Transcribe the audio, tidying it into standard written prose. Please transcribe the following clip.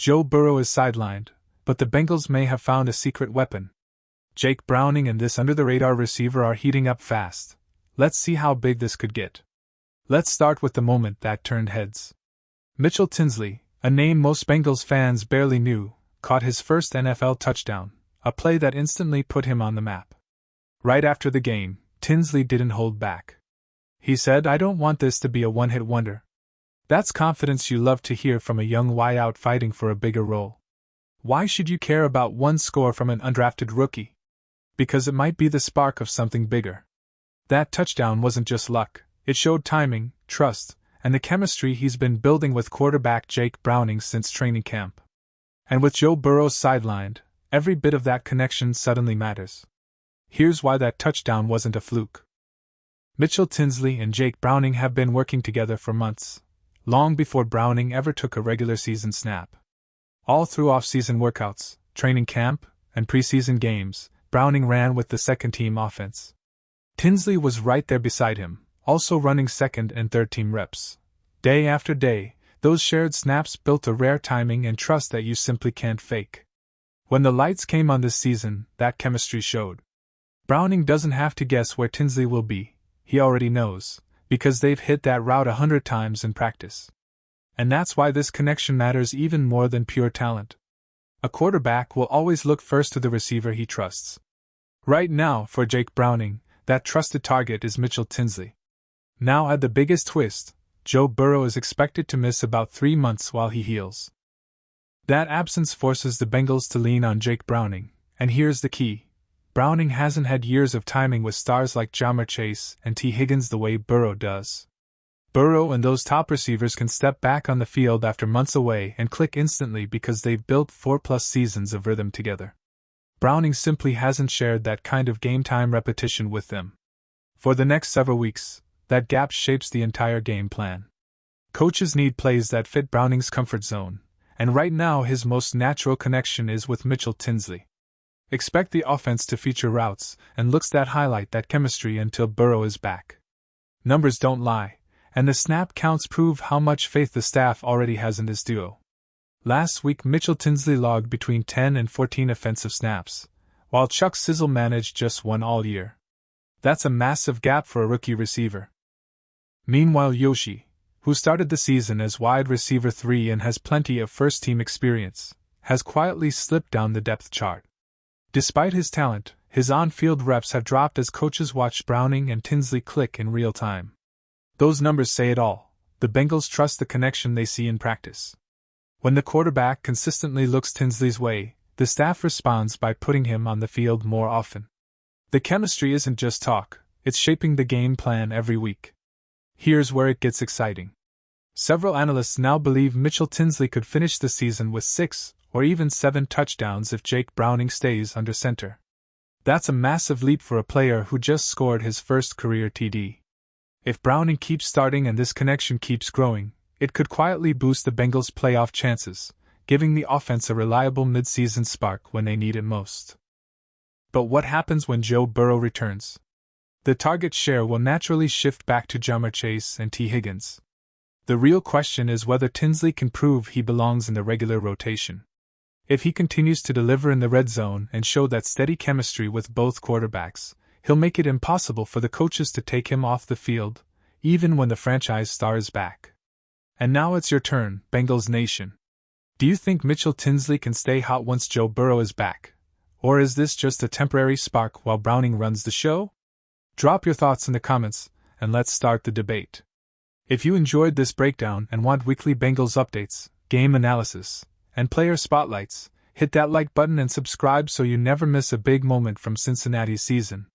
Joe Burrow is sidelined, but the Bengals may have found a secret weapon. Jake Browning and this under-the-radar receiver are heating up fast. Let's see how big this could get. Let's start with the moment that turned heads. Mitchell Tinsley, a name most Bengals fans barely knew, caught his first NFL touchdown, a play that instantly put him on the map. Right after the game, Tinsley didn't hold back. He said, "I don't want this to be a one-hit wonder." That's confidence you love to hear from a young wideout fighting for a bigger role. Why should you care about one score from an undrafted rookie? Because it might be the spark of something bigger. That touchdown wasn't just luck, it showed timing, trust, and the chemistry he's been building with quarterback Jake Browning since training camp. And with Joe Burrow sidelined, every bit of that connection suddenly matters. Here's why that touchdown wasn't a fluke. Mitchell Tinsley and Jake Browning have been working together for months, long before Browning ever took a regular season snap. All through off-season workouts, training camp, and preseason games, Browning ran with the second-team offense. Tinsley was right there beside him, also running second and third-team reps. Day after day, those shared snaps built a rare timing and trust that you simply can't fake. When the lights came on this season, that chemistry showed. Browning doesn't have to guess where Tinsley will be, he already knows, because they've hit that route 100 times in practice. And that's why this connection matters even more than pure talent. A quarterback will always look first to the receiver he trusts. Right now, for Jake Browning, that trusted target is Mitchell Tinsley. Now add the biggest twist: Joe Burrow is expected to miss about 3 months while he heals. That absence forces the Bengals to lean on Jake Browning, and here's the key. Browning hasn't had years of timing with stars like Ja'Marr Chase and T. Higgins the way Burrow does. Burrow and those top receivers can step back on the field after months away and click instantly because they've built 4+ seasons of rhythm together. Browning simply hasn't shared that kind of game-time repetition with them. For the next several weeks, that gap shapes the entire game plan. Coaches need plays that fit Browning's comfort zone, and right now his most natural connection is with Mitchell Tinsley. Expect the offense to feature routes and looks that highlight that chemistry until Burrow is back. Numbers don't lie, and the snap counts prove how much faith the staff already has in this duo. Last week Mitchell Tinsley logged between 10 and 14 offensive snaps, while Chuck Sizzle managed just 1 all year. That's a massive gap for a rookie receiver. Meanwhile Yoshi, who started the season as wide receiver 3 and has plenty of first-team experience, has quietly slipped down the depth chart. Despite his talent, his on-field reps have dropped as coaches watch Browning and Tinsley click in real time. Those numbers say it all. The Bengals trust the connection they see in practice. When the quarterback consistently looks Tinsley's way, the staff responds by putting him on the field more often. The chemistry isn't just talk, it's shaping the game plan every week. Here's where it gets exciting. Several analysts now believe Mitchell Tinsley could finish the season with 6 or even 7 touchdowns if Jake Browning stays under center. That's a massive leap for a player who just scored his first career TD. If Browning keeps starting and this connection keeps growing, it could quietly boost the Bengals' playoff chances, giving the offense a reliable mid-season spark when they need it most. But what happens when Joe Burrow returns? The target share will naturally shift back to Ja'Marr Chase and T. Higgins. The real question is whether Tinsley can prove he belongs in the regular rotation. If he continues to deliver in the red zone and show that steady chemistry with both quarterbacks, he'll make it impossible for the coaches to take him off the field, even when the franchise star is back. And now it's your turn, Bengals Nation. Do you think Mitchell Tinsley can stay hot once Joe Burrow is back? Or is this just a temporary spark while Browning runs the show? Drop your thoughts in the comments, and let's start the debate. If you enjoyed this breakdown and want weekly Bengals updates, game analysis, and player spotlights, hit that like button and subscribe so you never miss a big moment from Cincinnati's season.